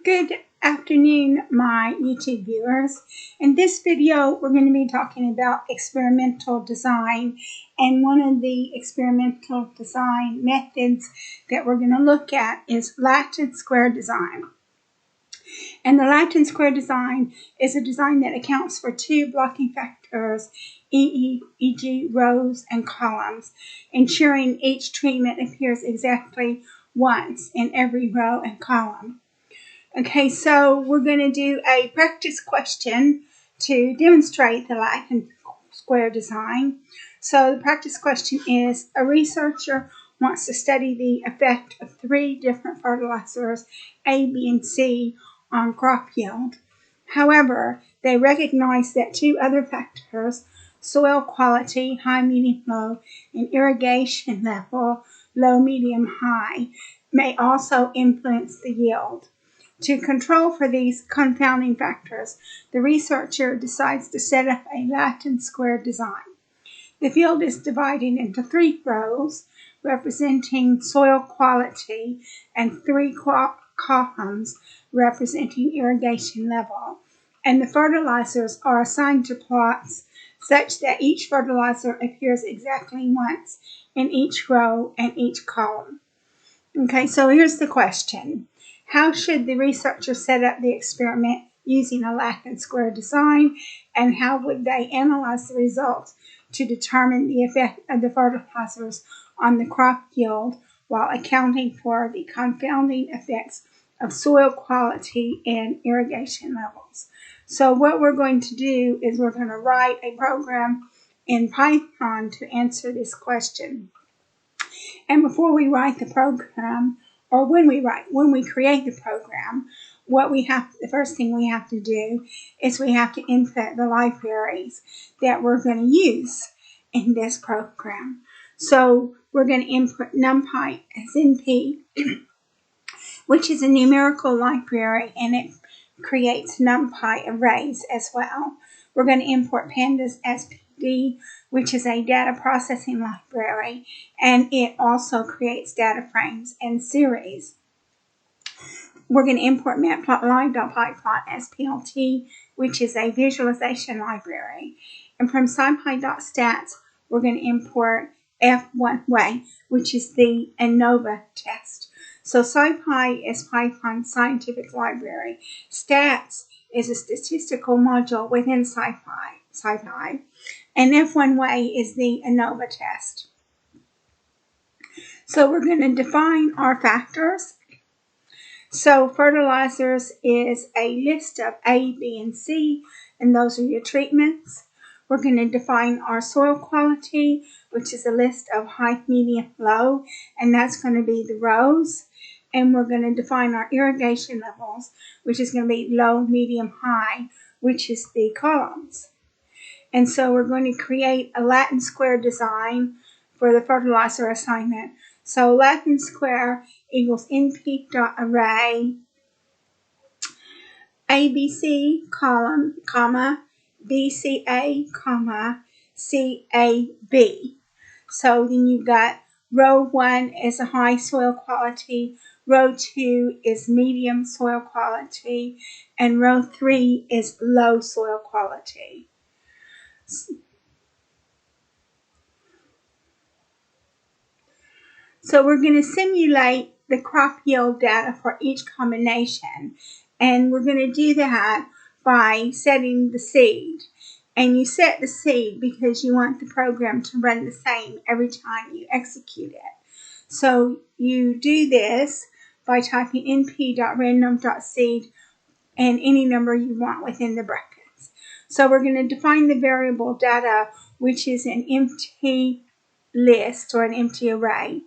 Good afternoon, my YouTube viewers. In this video, we're going to be talking about experimental design, and one of the experimental design methods that we're going to look at is Latin square design. And the Latin square design is a design that accounts for two blocking factors, e.g. rows and columns, ensuring each treatment appears exactly once in every row and column. Okay, so we're going to do a practice question to demonstrate the Latin square design. So the practice question is, a researcher wants to study the effect of three different fertilizers, A, B, and C, on crop yield. However, they recognize that two other factors, soil quality, high, medium, low, and irrigation level, low, medium, high, may also influence the yield. To control for these confounding factors, the researcher decides to set up a Latin square design. The field is divided into three rows representing soil quality and three columns representing irrigation level, and the fertilizers are assigned to plots such that each fertilizer appears exactly once in each row and each column. Okay, so here's the question. How should the researcher set up the experiment using a Latin square design, and how would they analyze the results to determine the effect of the fertilizers on the crop yield while accounting for the confounding effects of soil quality and irrigation levels? So what we're going to do is we're going to write a program in Python to answer this question. And before we write the program, or when we create the program, the first thing we have to do is we have to input the libraries that we're going to use in this program. So we're going to input NumPy as NP, which is a numerical library, and it creates NumPy arrays as well. We're going to import pandas as PD, which is a data processing library, and it also creates data frames and series. We're going to import matplotlib.pyplot as PLT, which is a visualization library. And from scipy.stats, we're going to import F1way, which is the ANOVA test. So scipy is Python's scientific library. Stats is a statistical module within scipy. And F1way is the ANOVA test. So we're going to define our factors. So fertilizers is a list of A, B, and C, and those are your treatments. We're going to define our soil quality, which is a list of high, medium, low, and that's going to be the rows. And we're going to define our irrigation levels, which is going to be low, medium, high, which is the columns. And so we're going to create a Latin square design for the fertilizer assignment. So Latin square equals np.array ABC column, comma, BCA, comma, CAB. So then you've got row 1 is a high soil quality, row 2 is medium soil quality, and row 3 is low soil quality. So we're going to simulate the crop yield data for each combination, and we're going to do that by setting the seed. And you set the seed because you want the program to run the same every time you execute it. So you do this by typing np.random.seed and any number you want within the brackets. So we're going to define the variable data, which is an empty list or an empty array.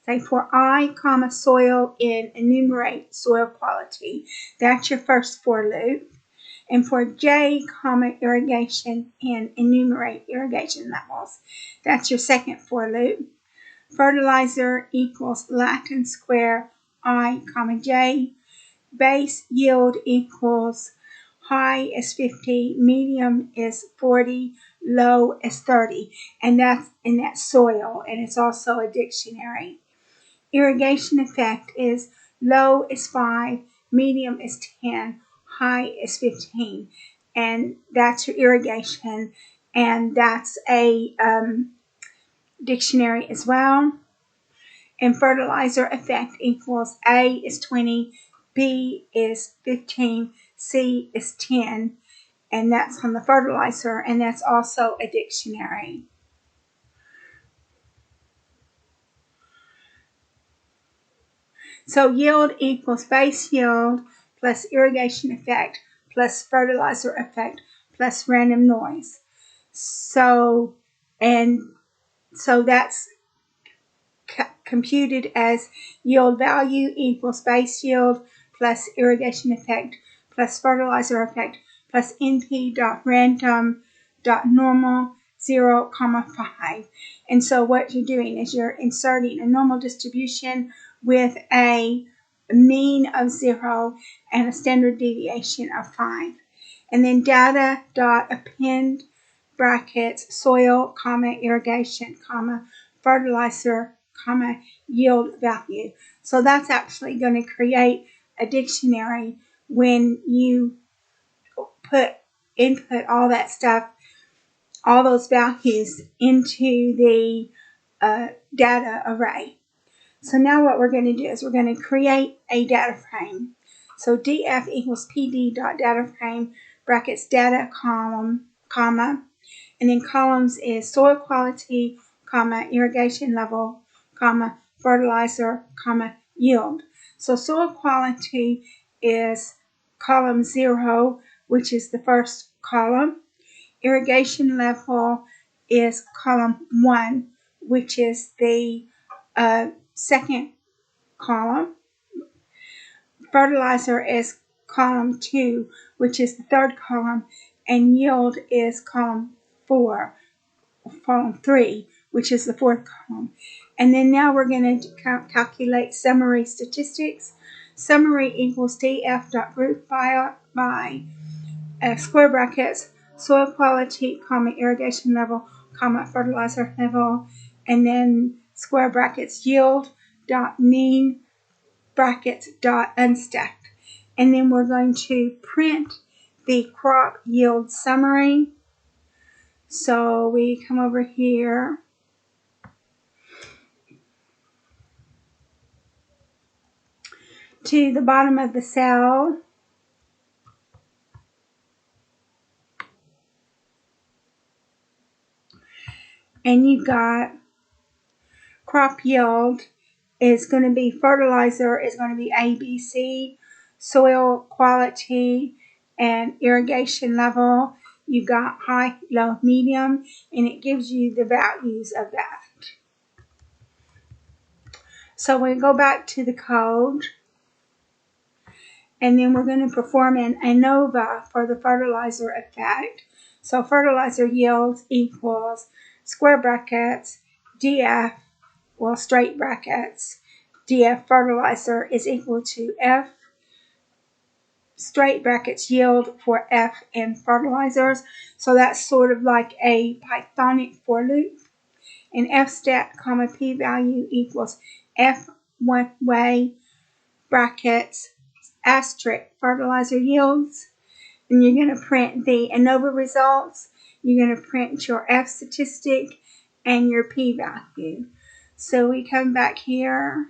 Say for I, comma, soil in enumerate soil quality. That's your first for loop. And for J, comma, irrigation in enumerate irrigation levels. That's your second for loop. Fertilizer equals Latin square I, comma, J. Base yield equals high is 50, medium is 40, low is 30. And that's in that soil, and it's also a dictionary. Irrigation effect is low is 5, medium is 10, high is 15. And that's your irrigation, and that's a dictionary as well. And fertilizer effect equals A is 20, B is 15, C is 10, and that's on the fertilizer, and that's also a dictionary. So yield equals base yield plus irrigation effect plus fertilizer effect plus random noise. So that's computed as yield value equals base yield plus irrigation effect plus fertilizer effect plus np.random.normal 0, 5. And so what you're doing is you're inserting a normal distribution with a mean of 0 and a standard deviation of 5. And then data.append brackets soil, irrigation, fertilizer, yield value. So that's actually going to create a dictionary when you input all that stuff, all those values into the data array. So now what we're going to do is we're going to create a data frame. So df equals pd.dataframe brackets data column, comma, and then columns is soil quality, irrigation level, fertilizer, yield. So soil quality is column 0, which is the first column. Irrigation level is column 1, which is the second column. Fertilizer is column 2, which is the third column, and yield is column 3, which is the fourth column. And then now we're going to calculate summary statistics. Summary equals df.group by square brackets soil quality, irrigation level, fertilizer level, and then square brackets yield dot mean brackets dot unstacked. And then we're going to print the crop yield summary. So we come over here to the bottom of the cell, and you've got crop yield is going to be fertilizer is going to be ABC, soil quality and irrigation level. You got high, low, medium, and it gives you the values of that. So we go back to the code, and then we're going to perform an ANOVA for the fertilizer effect. So fertilizer yield equals square brackets DF, well, straight brackets, DF fertilizer is equal to F straight brackets yield for F in fertilizers. So that's sort of like a Pythonic for loop. And F stat, P value equals F one way brackets asterisk fertilizer yields. And you're going to print the ANOVA results. You're going to print your F statistic and your P value. So we come back here.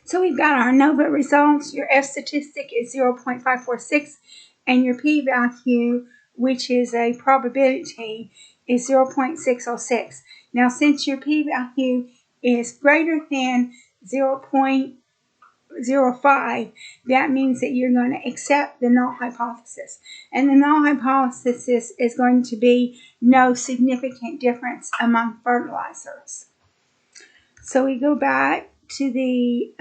So we've got our ANOVA results. Your F statistic is 0.546, and your P value, which is a probability, is 0.606. Now, since your P value is greater than 0.05, that means that you're going to accept the null hypothesis. And the null hypothesis is going to be no significant difference among fertilizers. So we go back to the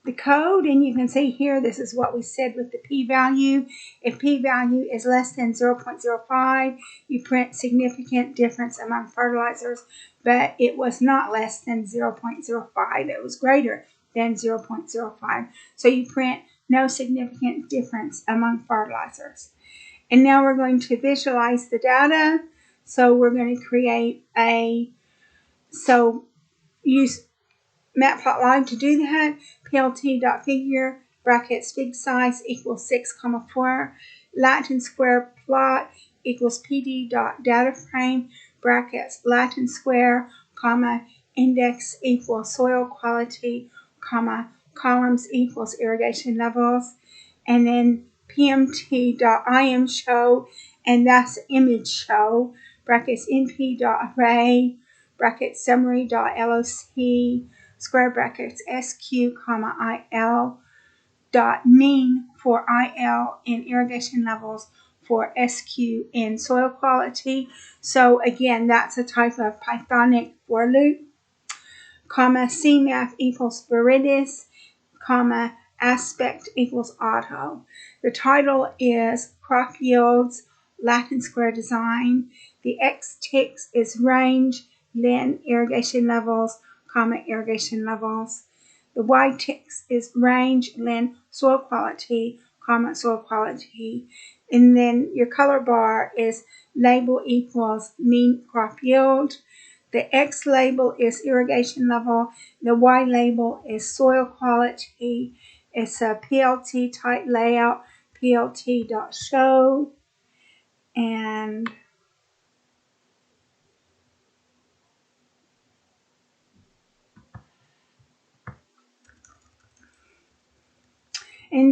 the code, and you can see here, this is what we said with the p-value. If p-value is less than 0.05, you print significant difference among fertilizers, but it was not less than 0.05. It was greater than 0.05. So you print no significant difference among fertilizers. And now we're going to visualize the data. So we're going to create use matplotlib to do that. plt.figure brackets fig size equals 6,4. Latin square plot equals pd.dataframe brackets Latin square, comma, index equals soil quality, comma, columns equals irrigation levels, and then pmt.imshow, and that's image show, brackets np.array, brackets summary.loc, square brackets sq, comma, il, dot mean for il in irrigation levels for SQ in soil quality. So again, that's a type of Pythonic for loop, comma, CMAP equals Viridis, comma, aspect equals auto. The title is crop yields, Latin square design. The X ticks is range, len, irrigation levels, comma, irrigation levels. The Y ticks is range, len, soil quality, comma, soil quality. And then your color bar is label equals mean crop yield. The X label is irrigation level. The Y label is soil quality. It's a PLT type layout, plt.show. And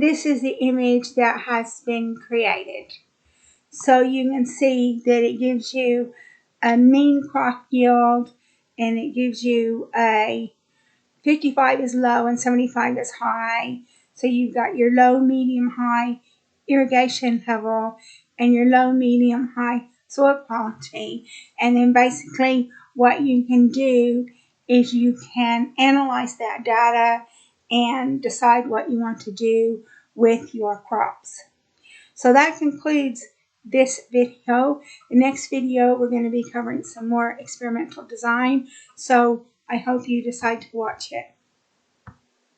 this is the image that has been created. So you can see that it gives you a mean crop yield, and it gives you a 55 is low and 75 is high. So you've got your low, medium, high irrigation level and your low, medium, high soil quality. And then basically what you can do is you can analyze that data and decide what you want to do with your crops. So that concludes this video. The next video, we're going to be covering some more experimental design. So I hope you decide to watch it.